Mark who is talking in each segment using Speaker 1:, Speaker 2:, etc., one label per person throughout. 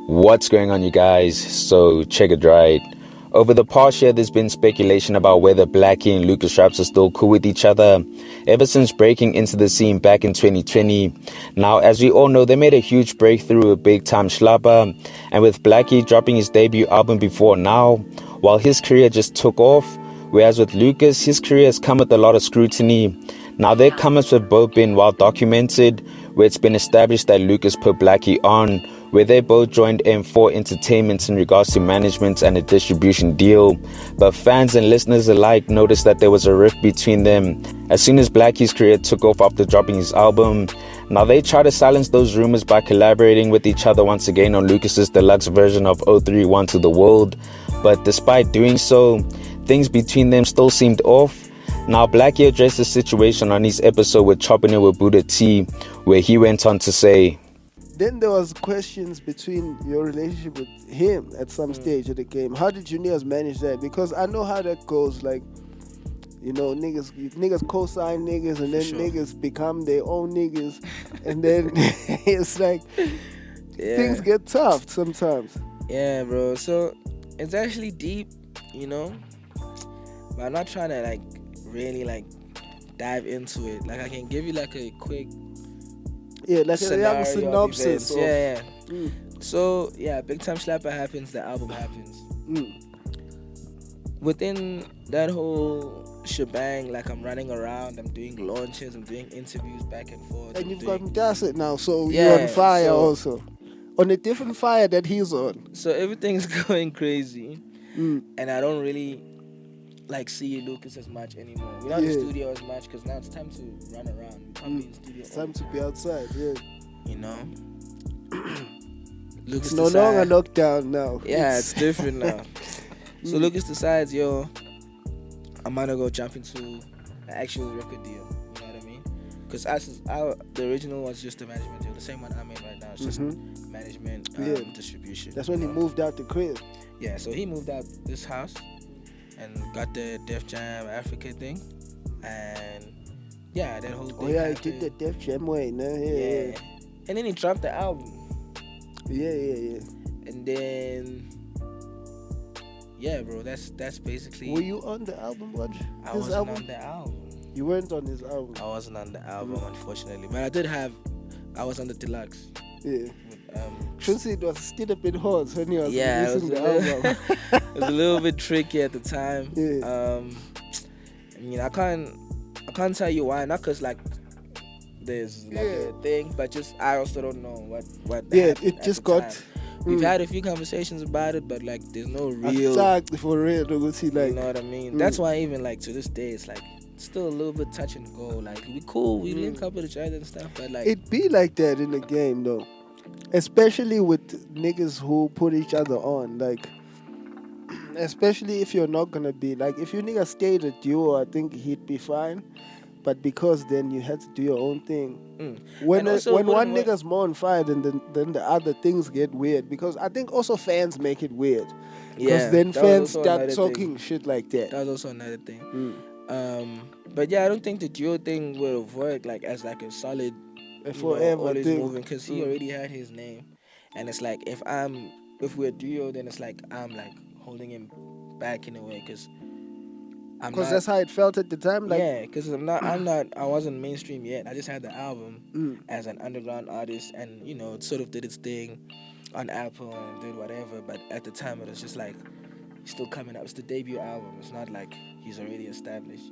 Speaker 1: What's going on, you guys? So check it right. Over the past year, there's been speculation about whether Blxckie and Lucasraps are still cool with each other, ever since breaking into the scene back in 2020. Now, as we all know, they made a huge breakthrough with Big Time Schlapper, and with Blacky dropping his debut album before now, while his career just took off, whereas with Lucas, his career has come with a lot of scrutiny. Now, their comments have both been well documented, where it's been established that Lucas put Blacky on, where they both joined M4 Entertainment in regards to management and a distribution deal. But fans and listeners alike noticed that there was a rift between them as soon as Blacky's career took off after dropping his album. Now, they try to silence those rumors by collaborating with each other once again on Lucas's deluxe version of 031 to the World. But despite doing so, things between them still seemed off. Now, Blacky addressed the situation on his episode with Chopping It with Buddha T, where he went on to say,
Speaker 2: then there was questions between your relationship with him at some stage of the game. How did you niggas manage that? Because I know how that goes. Like, you know, niggas co-sign niggas, and then niggas become their own niggas, and then it's like things get tough sometimes.
Speaker 3: Yeah, bro. So it's actually deep, you know, but I'm not trying to like really dive into it. Like, I can give you like a quick
Speaker 2: like a young synopsis.
Speaker 3: So Big Time Schlapper happens, the album happens. Within that whole shebang, like, I'm running around, I'm doing launches, I'm doing interviews back and forth.
Speaker 2: And you've got Dasset now, so you're on fire also. On a different fire that he's on.
Speaker 3: So everything's going crazy. And I don't really see Lucas as much anymore. We're not in the studio as much because now it's time to run around. We can't be in the studio.
Speaker 2: It's time to be outside,
Speaker 3: you know? Lucas
Speaker 2: it's no longer lockdown now.
Speaker 3: Yeah, it's different now. So Lucas decides, I'm gonna go jump into an actual record deal. You know what I mean? Because the original was just a management deal. The same one I made right now is just management, distribution.
Speaker 2: That's when he moved out the crib.
Speaker 3: Yeah, so he moved out this house and got the Def Jam Africa thing, and that whole thing.
Speaker 2: Oh yeah, he did the Def Jam way, no? Yeah.
Speaker 3: And then he dropped the album.
Speaker 2: Yeah.
Speaker 3: And then, bro, that's basically.
Speaker 2: Were you on the album, Roger?
Speaker 3: I wasn't on the album.
Speaker 2: You weren't on his album.
Speaker 3: I wasn't on the album, unfortunately, but I was on the deluxe.
Speaker 2: Yeah. Truthfully, it was still a bit hard when you was releasing the album.
Speaker 3: It was a little bit tricky at the time.
Speaker 2: Yeah.
Speaker 3: I mean, I can't tell you why. Not because there's a thing, but just I also don't know what.
Speaker 2: Yeah, it just got.
Speaker 3: Time. We've had a few conversations about it, but there's no real.
Speaker 2: Exactly, for real. You
Speaker 3: know what I mean? That's why even to this day, it's still a little bit touch and go. We cool, we link up with each other and stuff, but
Speaker 2: it be like that in the game though. Especially with niggas who put each other on, especially if you're not gonna be if you niggas stayed a duo, I think he'd be fine. But because then you had to do your own thing. When one nigga's more on fire, then the other things get weird. Because I think also fans make it weird. Because then fans start talking shit like that.
Speaker 3: That was also another thing. But I don't think the duo thing would have worked as a solid
Speaker 2: forever
Speaker 3: always
Speaker 2: thing.
Speaker 3: Moving, because he already had his name, and it's if we're a duo, then it's I'm holding him back in a way, because
Speaker 2: that's how it felt at the time.
Speaker 3: Because I wasn't mainstream yet. I just had the album as an underground artist, and it sort of did its thing on Apple and did whatever. But at the time, it was just he's still coming up. It's the debut album. It's not he's already established,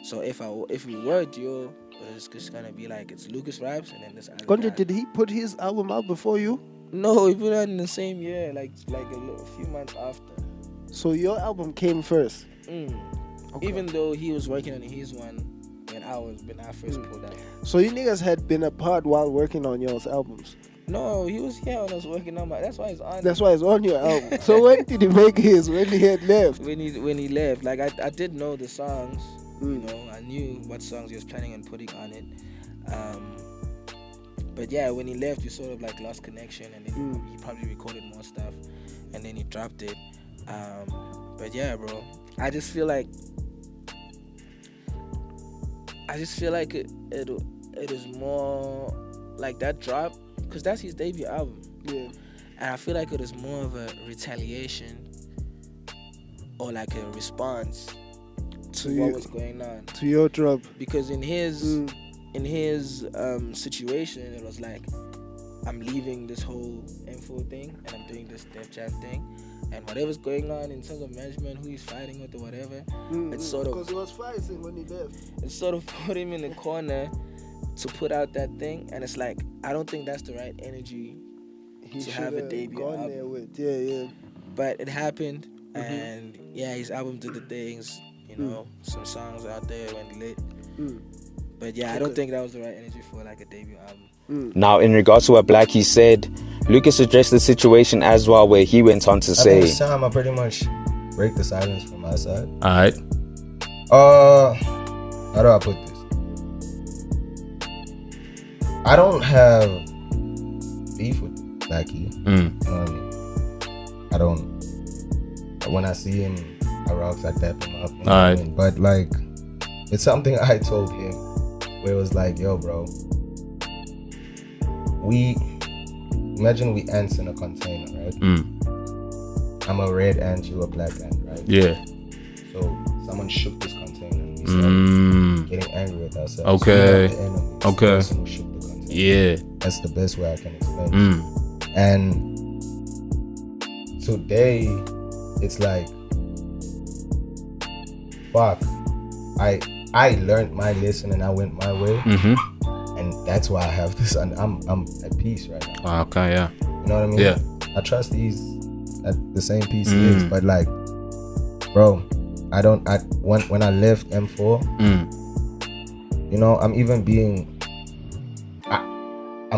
Speaker 3: So if we were a duo, it's just gonna be it's Lucasraps and then this other guy.
Speaker 2: Did he put his album out before you?
Speaker 3: No, he put it out in the same year, a few months after.
Speaker 2: So your album came first.
Speaker 3: Okay. Even though he was working on his one when I first pulled out.
Speaker 2: So you niggas had been apart while working on y'all's albums?
Speaker 3: No, he was here when I was working on that's why he's on.
Speaker 2: That's why it's on your album. So when did he make his? When he had left?
Speaker 3: When he left, I did know the songs. I knew what songs he was planning on putting on it. But when he left, we sort of lost connection, and then he probably recorded more stuff, and then he dropped it. But bro, I just feel like it is more that drop, because that's his debut album.
Speaker 2: Yeah.
Speaker 3: And I feel like it was more of a retaliation or like a response to what was going on.
Speaker 2: To your drop.
Speaker 3: Because in his situation, it was like, I'm leaving this whole info thing and I'm doing this Def Jam thing, and whatever's going on in terms of management, who he's fighting with or whatever, it's sort of,
Speaker 2: because he was fighting when he left.
Speaker 3: It sort of put him in the corner to put out that thing, and it's like, I don't think that's the right energy to have a debut
Speaker 2: gone
Speaker 3: album.
Speaker 2: there with. Yeah.
Speaker 3: But it happened, and yeah, his album did the things. You know, some songs out there went lit. But yeah, I don't think that was the right energy for like a debut album.
Speaker 1: Now, in regards to what Blacky said, Lucas addressed the situation as well, where he went on to say,
Speaker 4: this time I pretty much break the silence from my side.
Speaker 1: Alright.
Speaker 4: How do I put this? I don't have beef with Blacky. You know what I mean? I don't. When I see him, I rocks, I tap him up. You know what I mean? But like, it's something I told him where it was like, yo, bro, imagine we ants in a container, right? I'm a red ant, you a black ant, right?
Speaker 1: Yeah.
Speaker 4: So someone shook this container. We started getting angry with ourselves.
Speaker 1: Okay.
Speaker 4: So the enemy,
Speaker 1: Okay.
Speaker 4: The person who shook the container.
Speaker 1: Yeah.
Speaker 4: That's the best way I can explain it. And today, it's like, fuck. I learned my lesson and I went my way. And that's why I have this, and I'm at peace right now.
Speaker 1: Okay, yeah.
Speaker 4: You know what I mean?
Speaker 1: Yeah.
Speaker 4: I trust he's at the same peace he is, but like, bro, when I left M4, you know, I'm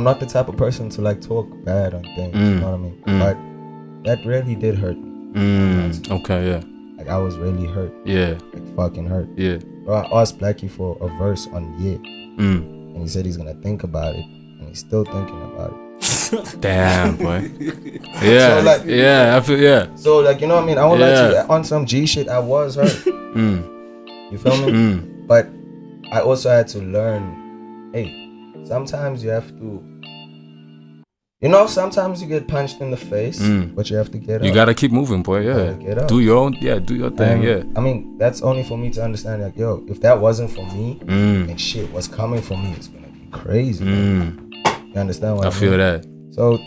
Speaker 4: not the type of person to like talk bad on things, you know what I mean? But that really did hurt.
Speaker 1: Okay, yeah.
Speaker 4: Like, I was really hurt.
Speaker 1: Yeah.
Speaker 4: Like, fucking hurt.
Speaker 1: Yeah.
Speaker 4: Bro, I asked Blacky for a verse on Yeah. And he said he's gonna think about it, and he's still thinking about it.
Speaker 1: Damn, boy. Yeah.
Speaker 4: So, like,
Speaker 1: yeah, I feel, yeah.
Speaker 4: So, like, you know what I mean? I won't lie to you, on some G shit, I was hurt. You feel me? But I also had to learn, hey, sometimes you have to, you know, sometimes you get punched in the face, but you have to get up.
Speaker 1: You gotta keep moving, boy, yeah.
Speaker 4: Get up.
Speaker 1: Do your thing, yeah.
Speaker 4: I mean, that's only for me to understand, like, yo, if that wasn't for me, and shit was coming for me, it's gonna be crazy. You understand what I mean?
Speaker 1: I feel that.
Speaker 4: So,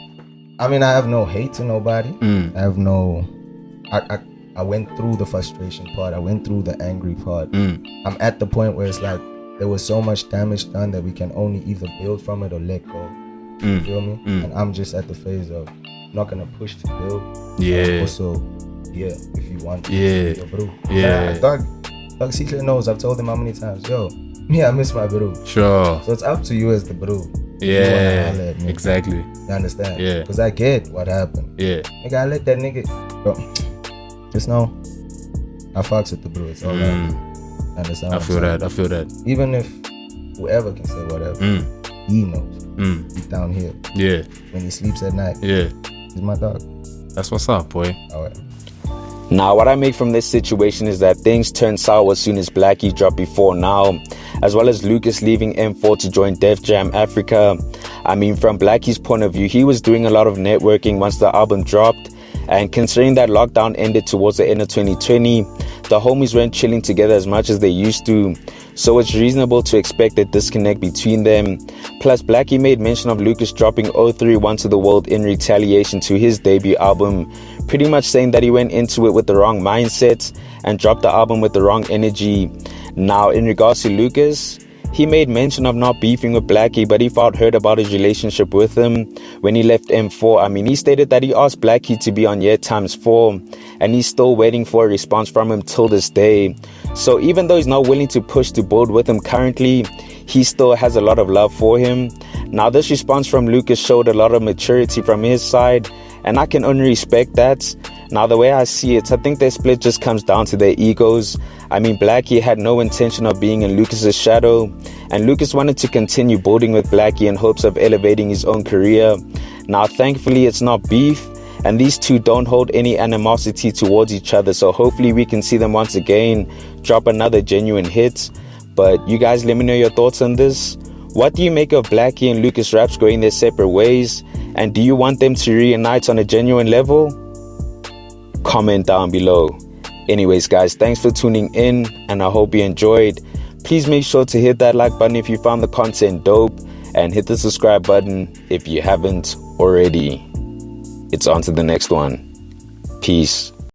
Speaker 4: I mean, I have no hate to nobody. I have no, I went through the frustration part. I went through the angry part. I'm at the point where it's like, there was so much damage done that we can only either build from it or let go. You feel me? And I'm just at the phase of not gonna push to build.
Speaker 1: Yeah.
Speaker 4: Also, yeah, if you want to,
Speaker 1: Yeah.
Speaker 4: your bro.
Speaker 1: Yeah.
Speaker 4: Doug Secret knows. I've told him how many times, yo, me, I miss my bro.
Speaker 1: Sure.
Speaker 4: So it's up to you as the bro.
Speaker 1: Yeah. Exactly.
Speaker 4: You understand?
Speaker 1: Yeah.
Speaker 4: Because I get what happened.
Speaker 1: Yeah.
Speaker 4: Nigga, I let that nigga, bro. Just know, I fucks with the bro. It's all right. Understand?
Speaker 1: I feel that. I feel that.
Speaker 4: Even if whoever can say whatever, he knows. He's down here.
Speaker 1: Yeah.
Speaker 4: When he sleeps at night.
Speaker 1: Yeah.
Speaker 4: He's my dog.
Speaker 1: That's what's up, boy.
Speaker 4: All right.
Speaker 1: Now, what I make from this situation is that things turned sour as soon as Blacky dropped Before Now, as well as Lucas leaving M4 to join Def Jam Africa. I mean, from Blacky's point of view, he was doing a lot of networking once the album dropped, and considering that lockdown ended towards the end of 2020, the homies weren't chilling together as much as they used to, so it's reasonable to expect a disconnect between them. Plus, Blacky made mention of Lucas dropping 031 to the world in retaliation to his debut album, pretty much saying that he went into it with the wrong mindset and dropped the album with the wrong energy. Now, in regards to Lucas, he made mention of not beefing with Blacky, but he felt hurt about his relationship with him when he left M4. I mean, he stated that he asked Blacky to be on Year x4, and he's still waiting for a response from him till this day. So even though he's not willing to push to build with him currently, he still has a lot of love for him. Now, this response from Lucas showed a lot of maturity from his side, and I can only respect that. Now, the way I see it, I think their split just comes down to their egos. I mean, Blacky had no intention of being in Lucas's shadow, and Lucas wanted to continue building with Blacky in hopes of elevating his own career. Now, thankfully, it's not beef, and these two don't hold any animosity towards each other, so hopefully we can see them once again drop another genuine hit. But you guys, let me know your thoughts on this. What do you make of Blxckie and Lucasraps going their separate ways? And do you want them to reunite on a genuine level? Comment down below. Anyways, guys, thanks for tuning in, and I hope you enjoyed. Please make sure to hit that like button if you found the content dope, and hit the subscribe button if you haven't already. It's on to the next one. Peace.